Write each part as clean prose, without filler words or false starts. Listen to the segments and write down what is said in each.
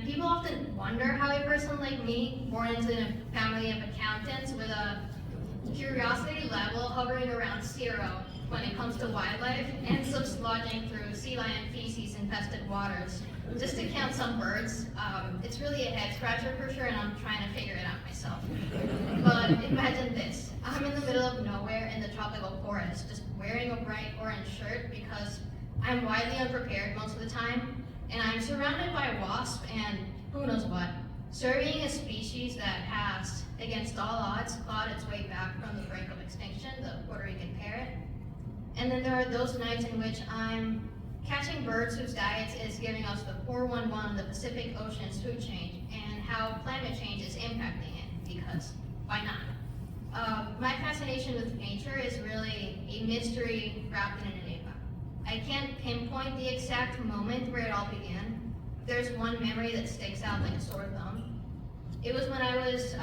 people often wonder how a person like me, born into a family of accountants with a curiosity level hovering around 0 when it comes to wildlife, ends up slogging through sea lion feces infested waters just to count some birds. It's really a head scratcher for sure, and I'm trying to figure it out myself. But imagine this. I'm in the middle of nowhere in the tropical forest, just wearing a bright orange shirt because I'm widely unprepared most of the time, and I'm surrounded by wasps and who knows what, surveying a species that has, against all odds, clawed its way back from the brink of extinction, the Puerto Rican parrot. And then there are those nights in which I'm catching birds whose diet is giving us the 411 of the Pacific Ocean's food chain and how climate change is impacting it, because why not? My fascination with nature is really a mystery wrapped in an enigma. I can't pinpoint the exact moment where it all began. There's one memory that sticks out like a sore thumb. It was when I was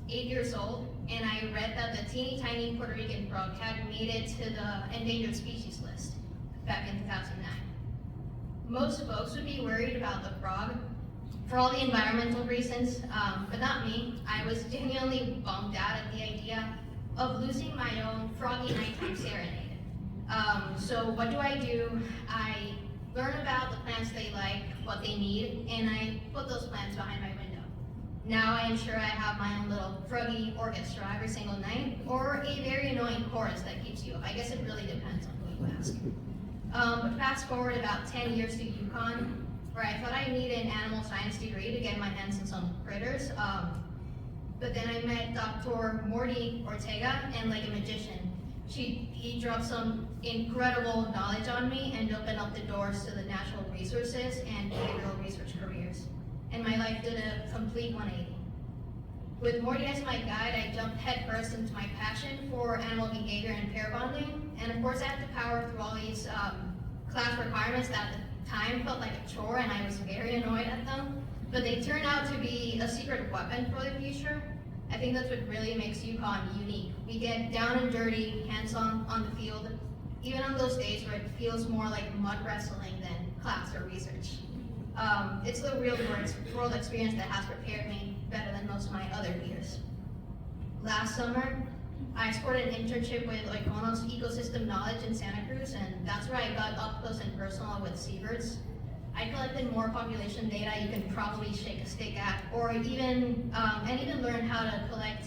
8 years old, and I read that the teeny tiny Puerto Rican frog had made it to the endangered species list back in 2009. Most folks would be worried about the frog for all the environmental reasons, but not me. I was genuinely bummed out at the idea of losing my own froggy nighttime serenade. So what do? I learn about the plants they like, what they need, and I put those plants behind my window. Now I ensure I have my own little froggy orchestra every single night, or a very annoying chorus that keeps you up. I guess it really depends on who you ask. But fast forward about 10 years to UCONN, where I thought I needed an animal science degree to get my hands on some critters. But then I met Dr. Morty Ortega, and like a magician, he dropped some incredible knowledge on me and opened up the doors to the natural resources and behavioral research careers. And my life did a complete 180. With Morty as my guide, I jumped headfirst into my passion for animal behavior and pair bonding. And of course, I had to power through all these class requirements that at the time felt like a chore, and I was very annoyed at them. But they turned out to be a secret weapon for the future. I think that's what really makes UCONN unique. We get down and dirty, hands-on on the field, even on those days where it feels more like mud wrestling than class or research. It's the real world experience that has prepared me better than most of my other peers. Last summer, I supported an internship with UCONN's ecosystem knowledge in Santa Cruz, and that's where I got up close and personal with seabirds. I collected more population data you can probably shake a stick at, or even learn how to collect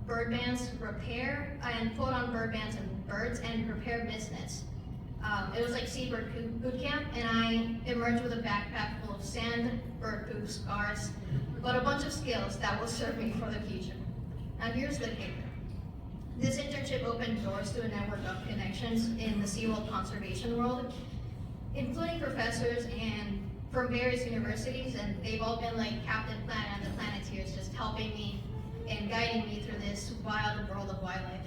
bird bands, repair, and quote on bird bands and birds, and prepare business. It was like seabird boot camp, and I emerged with a backpack full of sand, bird poop, scars, but a bunch of skills that will serve me for the future. Now here's the kicker. This internship opened doors to a network of connections in the SeaWorld conservation world, including professors and from various universities, and they've all been like Captain Planet and the Planeteers, just helping me and guiding me through this wild world of wildlife.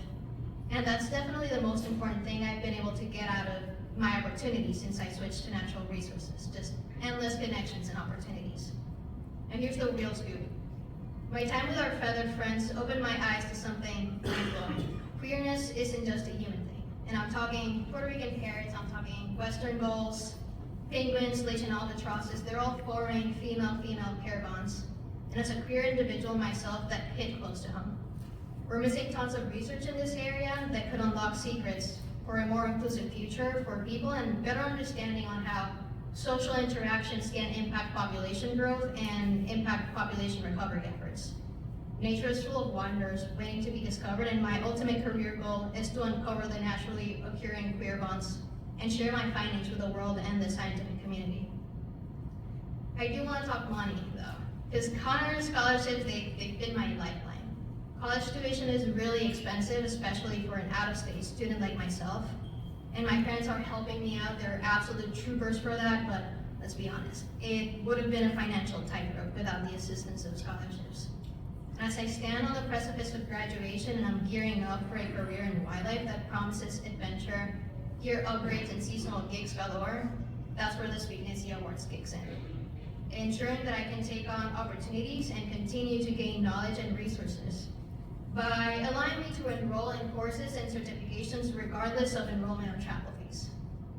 And that's definitely the most important thing I've been able to get out of my opportunities since I switched to natural resources, just endless connections and opportunities. And here's the real scoop. My time with our feathered friends opened my eyes to something mind-blowing. Queerness isn't just a human thing. And I'm talking Puerto Rican parrots, I'm talking western gulls, penguins, Legion albatrosses. They're all forming female-female pair bonds. And as a queer individual myself, that hit close to home. We're missing tons of research in this area that could unlock secrets for a more inclusive future for people and better understanding on how social interactions can impact population growth and impact population recovery efforts. Nature is full of wonders waiting to be discovered, and my ultimate career goal is to uncover the naturally occurring queer bonds and share my findings with the world and the scientific community. I do want to talk money though, because CANR scholarships, they've been my lifeline. College tuition is really expensive, especially for an out-of-state student like myself. And my parents are helping me out. They're absolute troopers for that, but let's be honest, it would have been a financial tightrope without the assistance of scholarships. And as I stand on the precipice of graduation and I'm gearing up for a career in wildlife that promises adventure, gear upgrades, and seasonal gigs galore, that's where the Spignesi Awards kicks in. Ensuring that I can take on opportunities and continue to gain knowledge and resources by allowing me to enroll in courses and certifications regardless of enrollment or travel fees.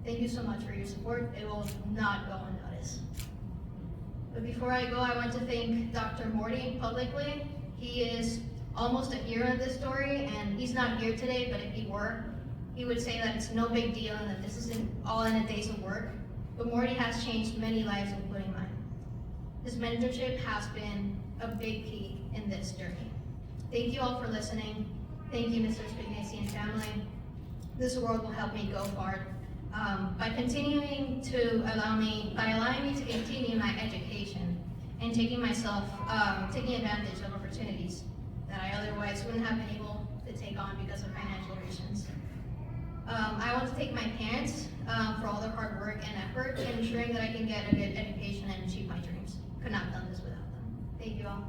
Thank you so much for your support. It will not go unnoticed. But before I go, I want to thank Dr. Morty publicly. He is almost a hero in this story, and he's not here today, but if he were, he would say that it's no big deal and that this isn't all in a days of work. But Morty has changed many lives, including mine. His mentorship has been a big key in this journey. Thank you all for listening. Thank you, Mr. Spignesi and family. This award will help me go far by allowing me to continue my education and taking advantage of opportunities that I otherwise wouldn't have been able to take on because of financial reasons. I want to thank my parents for all their hard work and effort in ensuring that I can get a good education and achieve my dreams. Could not have done this without them. Thank you all.